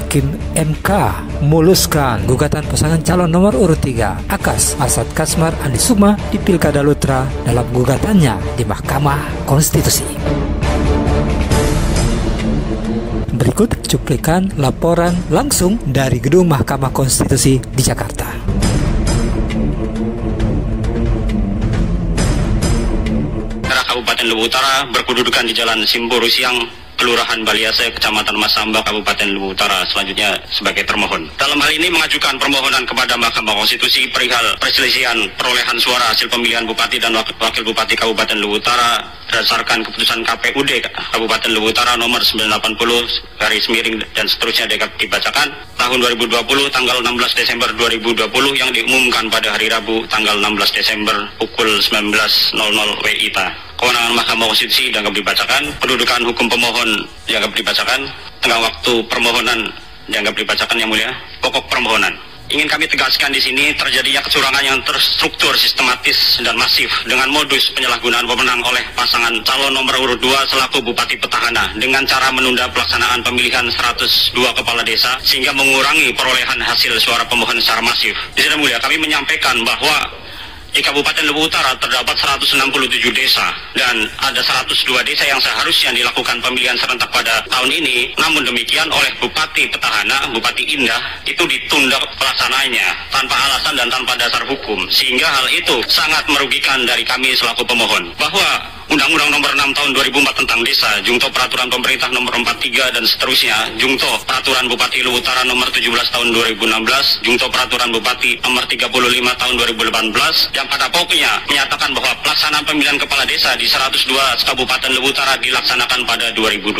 Hakim MK memuluskan gugatan pasangan calon nomor urut 3 Akas Asad Kasmar Andi Sukma di Pilkada Lutra dalam gugatannya di Mahkamah Konstitusi. Berikut cuplikan laporan langsung dari Gedung Mahkamah Konstitusi di Jakarta. Kabupaten Luwu Utara berkedudukan di Jalan Simburu Siang, Kelurahan Baliase, Kecamatan Masamba, Kabupaten Luwu Utara, selanjutnya sebagai termohon. Dalam hal ini mengajukan permohonan kepada Mahkamah Konstitusi perihal perselisihan perolehan suara hasil pemilihan Bupati dan Wakil Bupati Kabupaten Luwu Utara berdasarkan keputusan KPUD Kabupaten Luwu Utara nomor 980 dan seterusnya dibacakan tahun 2020 tanggal 16 Desember 2020 yang diumumkan pada hari Rabu tanggal 16 Desember pukul 19.00 WITA. Kewenangan Mahkamah Konstitusi dianggap dibacakan, pendudukan hukum pemohon dianggap dibacakan, tenggang waktu permohonan dianggap dibacakan, Yang Mulia. Pokok permohonan. Ingin kami tegaskan di sini terjadinya kecurangan yang terstruktur, sistematis, dan masif dengan modus penyalahgunaan wewenang oleh pasangan calon nomor urut 2 selaku Bupati Petahana dengan cara menunda pelaksanaan pemilihan 102 kepala desa sehingga mengurangi perolehan hasil suara pemohon secara masif. Di sini, Mulia, kami menyampaikan bahwa di Kabupaten Luwu Utara terdapat 167 desa dan ada 102 desa yang seharusnya dilakukan pemilihan serentak pada tahun ini. Namun demikian oleh Bupati Petahana, Bupati Indah, itu ditunda pelaksanaannya tanpa alasan dan tanpa dasar hukum. Sehingga hal itu sangat merugikan dari kami selaku pemohon. Bahwa Undang-Undang Nomor 6 Tahun 2004 tentang Desa, Jungto Peraturan Pemerintah Nomor 43 dan seterusnya, Jungto Peraturan Bupati Luwu Utara Nomor 17 Tahun 2016, Jungto Peraturan Bupati Nomor 35 Tahun 2018, yang pada pokoknya menyatakan bahwa pelaksanaan pemilihan kepala desa di 102 Kabupaten Luwu Utara dilaksanakan pada 2020.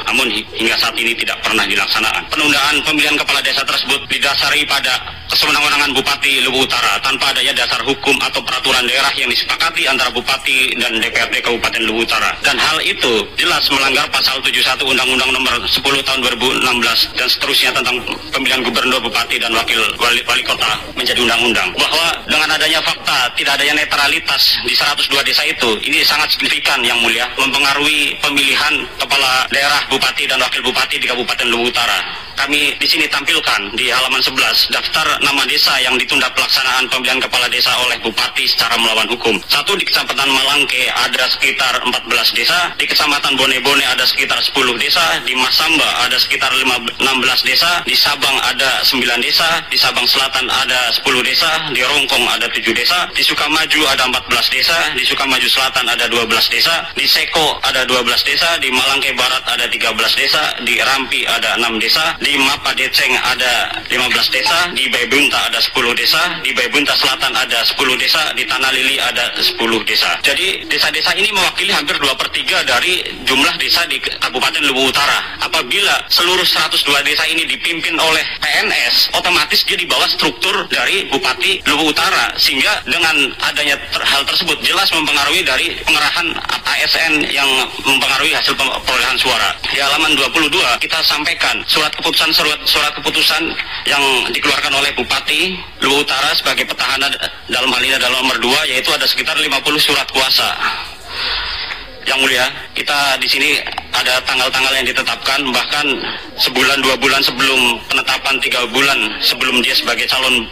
Namun hingga saat ini tidak pernah dilaksanakan. Penundaan pemilihan kepala desa tersebut didasari pada kesewenang-wenangan Bupati Luwu Utara tanpa adanya dasar hukum atau peraturan daerah yang disepakati antara Bupati dan DPRD Kabupaten Luwu Utara. Dan hal itu jelas melanggar pasal 71 Undang-Undang Nomor 10 Tahun 2016 dan seterusnya tentang pemilihan gubernur, bupati, dan wakil wali kota menjadi undang-undang. Bahwa dengan adanya fakta tidak adanya netralitas di 102 desa itu, ini sangat signifikan, Yang Mulia, mempengaruhi pemilihan kepala daerah, bupati, dan wakil bupati di Kabupaten Luwu Utara. Kami di sini tampilkan di halaman 11 daftar nama desa yang ditunda pelaksanaan pemilihan kepala desa oleh bupati secara melawan hukum. 1, di Kecamatan Malangke ada sekitar 14 desa, di Kecamatan Bone-Bone ada sekitar 10 desa, di Masamba ada sekitar 16 desa, di Sabang ada 9 desa, di Sabang Selatan ada 10 desa, di Rongkong ada 7 desa, di Sukamaju ada 14 desa, di Sukamaju Selatan ada 12 desa, di Seko ada 12 desa, di Malangke Barat ada 13 desa, di Rampi ada 6 desa, di Mapa Deceng ada 15 desa, di Baibunta ada 10 desa, di Baibunta Selatan ada 10 desa, di Tanah Lili ada 10 desa. Jadi desa-desa ini mewakili hampir 2/3 dari jumlah desa di Kabupaten Luwu Utara. Apabila seluruh 102 desa ini dipimpin oleh PNS, otomatis dia di bawah struktur dari Bupati Luwu Utara, sehingga dengan adanya hal tersebut jelas mempengaruhi dari pengerahan ASN yang mempengaruhi hasil perolehan suara. Di halaman 22 kita sampaikan surat keputusan yang dikeluarkan oleh Bupati Luwu Utara sebagai petahana, dalam hal ini adalah nomor 2, yaitu ada sekitar 50 surat kuasa. Yang Mulia, kita di sini ada tanggal-tanggal yang ditetapkan, bahkan sebulan 2 bulan sebelum penetapan, 3 bulan sebelum dia sebagai calon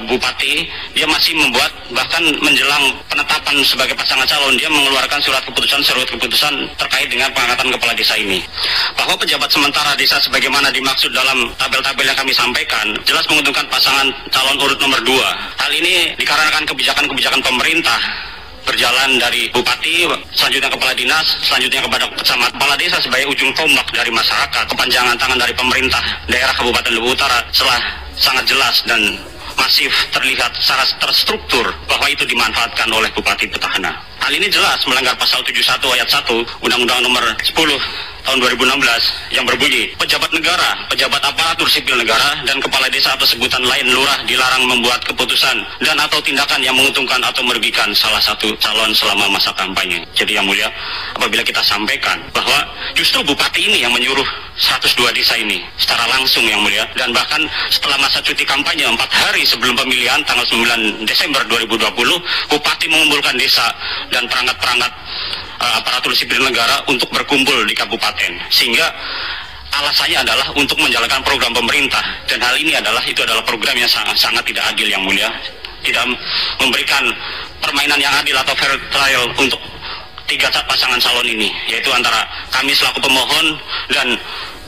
bupati, dia masih membuat, bahkan menjelang penetapan sebagai pasangan calon, dia mengeluarkan surat keputusan terkait dengan pengangkatan kepala desa ini. Bahwa pejabat sementara desa sebagaimana dimaksud dalam tabel-tabel yang kami sampaikan, jelas menguntungkan pasangan calon urut nomor 2. Hal ini dikarenakan kebijakan-kebijakan pemerintah berjalan dari bupati, selanjutnya kepala dinas, selanjutnya kepada kecamatan, kepala desa sebagai ujung tombak dari masyarakat. Kepanjangan tangan dari pemerintah daerah Kabupaten Luwu Utara telah sangat jelas dan masif terlihat secara terstruktur bahwa itu dimanfaatkan oleh Bupati Petahana. Hal ini jelas melanggar pasal 71 ayat 1 Undang-Undang Nomor 10 Tahun 2016 yang berbunyi, pejabat negara, pejabat aparatur sipil negara, dan kepala desa atau sebutan lain lurah dilarang membuat keputusan dan atau tindakan yang menguntungkan atau merugikan salah satu calon selama masa kampanye. Jadi Yang Mulia, apabila kita sampaikan bahwa justru bupati ini yang menyuruh 102 desa ini secara langsung Yang Mulia, dan bahkan setelah masa cuti kampanye 4 hari sebelum pemilihan tanggal 9 Desember 2020, bupati mengumpulkan desa dan perangkat-perangkat aparatur sipil negara untuk berkumpul di kabupaten, sehingga alasannya adalah untuk menjalankan program pemerintah, dan hal ini adalah program yang sangat tidak adil yang mulia, tidak memberikan permainan yang adil atau fair trial untuk 3 pasangan calon ini, yaitu antara kami selaku pemohon dan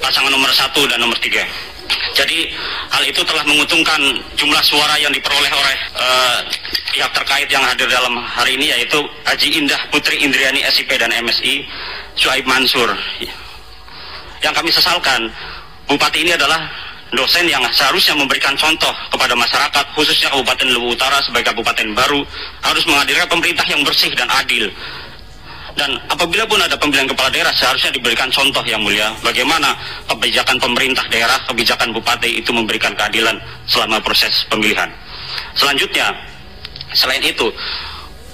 pasangan nomor 1 dan nomor 3. Jadi hal itu telah menguntungkan jumlah suara yang diperoleh oleh pihak terkait yang hadir dalam hari ini, yaitu Haji Indah Putri Indriani SIP dan MSI, Syuaib Mansur. Yang kami sesalkan, Bupati ini adalah dosen yang seharusnya memberikan contoh kepada masyarakat, khususnya Kabupaten Luwu Utara sebagai kabupaten baru, harus menghadirkan pemerintah yang bersih dan adil. Dan apabila pun ada pemilihan kepala daerah, seharusnya diberikan contoh yang mulia bagaimana kebijakan pemerintah daerah, kebijakan bupati itu memberikan keadilan selama proses pemilihan. Selanjutnya, selain itu,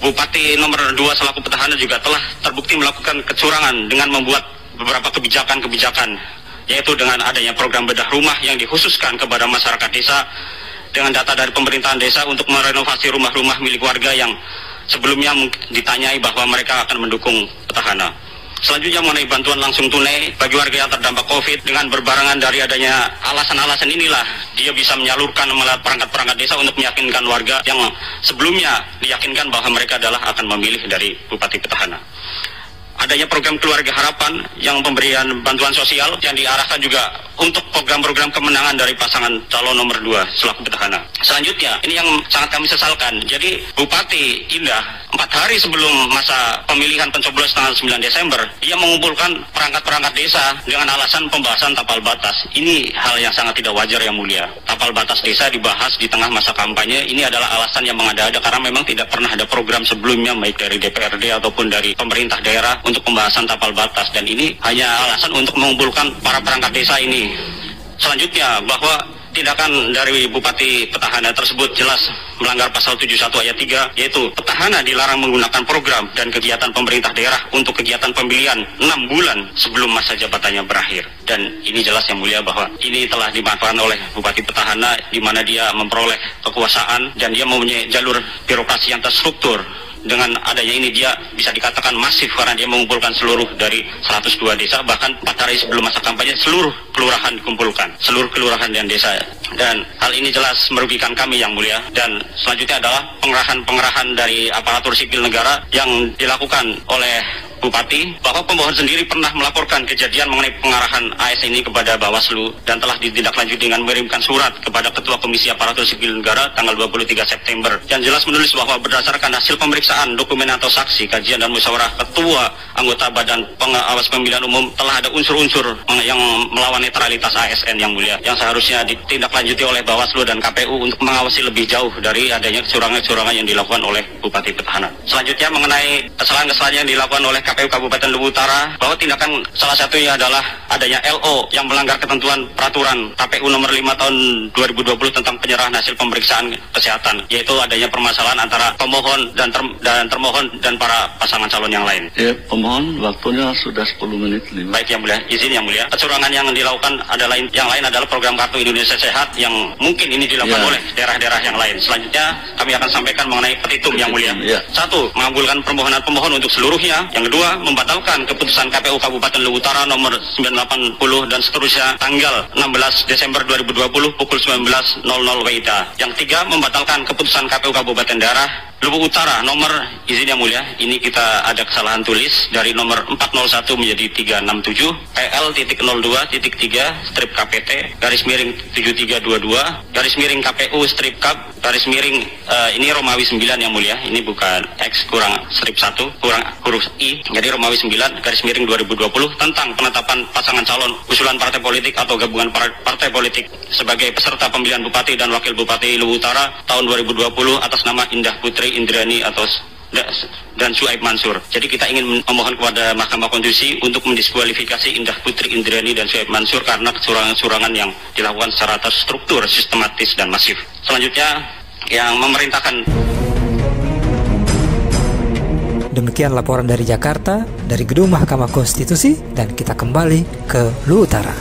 Bupati nomor 2 selaku petahana juga telah terbukti melakukan kecurangan dengan membuat beberapa kebijakan-kebijakan, yaitu dengan adanya program bedah rumah yang dikhususkan kepada masyarakat desa dengan data dari pemerintahan desa untuk merenovasi rumah-rumah milik warga yang sebelumnya ditanyai bahwa mereka akan mendukung petahana. Selanjutnya mengenai bantuan langsung tunai bagi warga yang terdampak COVID, dengan berbarengan dari adanya alasan-alasan inilah dia bisa menyalurkan melalui perangkat-perangkat desa untuk meyakinkan warga yang sebelumnya diyakinkan bahwa mereka adalah akan memilih dari Bupati Petahana. Adanya program Keluarga Harapan yang pemberian bantuan sosial yang diarahkan juga untuk program-program kemenangan dari pasangan calon nomor 2 selaku petahana. Selanjutnya, ini yang sangat kami sesalkan. Jadi Bupati Indah 4 hari sebelum masa pemilihan pencoblosan tanggal 9 Desember, ia mengumpulkan perangkat-perangkat desa dengan alasan pembahasan tapal batas. Ini hal yang sangat tidak wajar yang mulia. Tapal batas desa dibahas di tengah masa kampanye, ini adalah alasan yang mengada-ada karena memang tidak pernah ada program sebelumnya baik dari DPRD ataupun dari pemerintah daerah untuk pembahasan tapal batas, dan ini hanya alasan untuk mengumpulkan para perangkat desa ini. Selanjutnya, bahwa tindakan dari Bupati Petahana tersebut jelas melanggar pasal 71 ayat 3, yaitu petahana dilarang menggunakan program dan kegiatan pemerintah daerah untuk kegiatan pemilihan 6 bulan sebelum masa jabatannya berakhir. Dan ini jelas yang mulia bahwa ini telah dimanfaatkan oleh Bupati Petahana, di mana dia memperoleh kekuasaan dan dia mempunyai jalur birokrasi yang terstruktur. Dengan adanya ini dia bisa dikatakan masif karena dia mengumpulkan seluruh dari 102 desa, bahkan 4 hari sebelum masa kampanye seluruh kelurahan dikumpulkan, seluruh kelurahan dan desa. Dan hal ini jelas merugikan kami yang mulia. Dan selanjutnya adalah pengerahan dari aparatur sipil negara yang dilakukan oleh Bupati, bahwa pemohon sendiri pernah melaporkan kejadian mengenai pengarahan AS ini kepada Bawaslu dan telah ditindaklanjuti dengan mengirimkan surat kepada Ketua Komisi Aparatur Sipil Negara tanggal 23 September yang jelas menulis bahwa berdasarkan hasil pemeriksaan dokumen atau saksi, kajian dan musyawarah Ketua anggota Badan Pengawas Pemilihan Umum telah ada unsur-unsur yang melawan netralitas ASN yang mulia, yang seharusnya ditindaklanjuti oleh Bawaslu dan KPU untuk mengawasi lebih jauh dari adanya kecurangan-kecurangan yang dilakukan oleh Bupati Petahana. Selanjutnya mengenai kesalahan-kesalahan yang dilakukan oleh KPU Kabupaten Luwu Utara, bahwa tindakan salah satunya adalah adanya LO yang melanggar ketentuan peraturan KPU nomor 5 tahun 2020 tentang penyerahan hasil pemeriksaan kesehatan, yaitu adanya permasalahan antara pemohon dan termohon dan para pasangan calon yang lain. Ya, pemohon waktunya sudah 10 menit. Baik yang mulia, izin yang mulia. Kecurangan yang dilakukan adalah program Kartu Indonesia Sehat yang mungkin ini dilakukan oleh daerah-daerah yang lain. Selanjutnya kami akan sampaikan mengenai petitum yang mulia. 1. Mengabulkan permohonan pemohon untuk seluruhnya. Yang kedua, membatalkan keputusan KPU Kabupaten Luwu Utara nomor 980 dan seterusnya tanggal 16 Desember 2020 pukul 19.00 WIB. Yang 3, membatalkan keputusan KPU Kabupaten Daerah Luwu Utara nomor, izin yang mulia, ini kita ada kesalahan tulis dari nomor 401 menjadi 367 PL.02.3 strip KPT garis miring 7322 garis miring KPU strip KAP garis miring ini Romawi 9 yang mulia, ini bukan X kurang strip 1 kurang huruf I, jadi Romawi 9 garis miring 2020 tentang penetapan pasangan calon usulan partai politik atau gabungan partai politik sebagai peserta pemilihan Bupati dan Wakil Bupati Luwu Utara tahun 2020 atas nama Indah Putri Indriani atau dan Syuaib Mansur. Jadi kita ingin memohon kepada Mahkamah Konstitusi untuk mendiskualifikasi Indah Putri Indriani dan Syuaib Mansur karena kecurangan-kecurangan yang dilakukan secara terstruktur, sistematis dan masif. Selanjutnya yang memerintahkan. Demikian laporan dari Jakarta, dari Gedung Mahkamah Konstitusi, dan kita kembali ke Luwu Utara.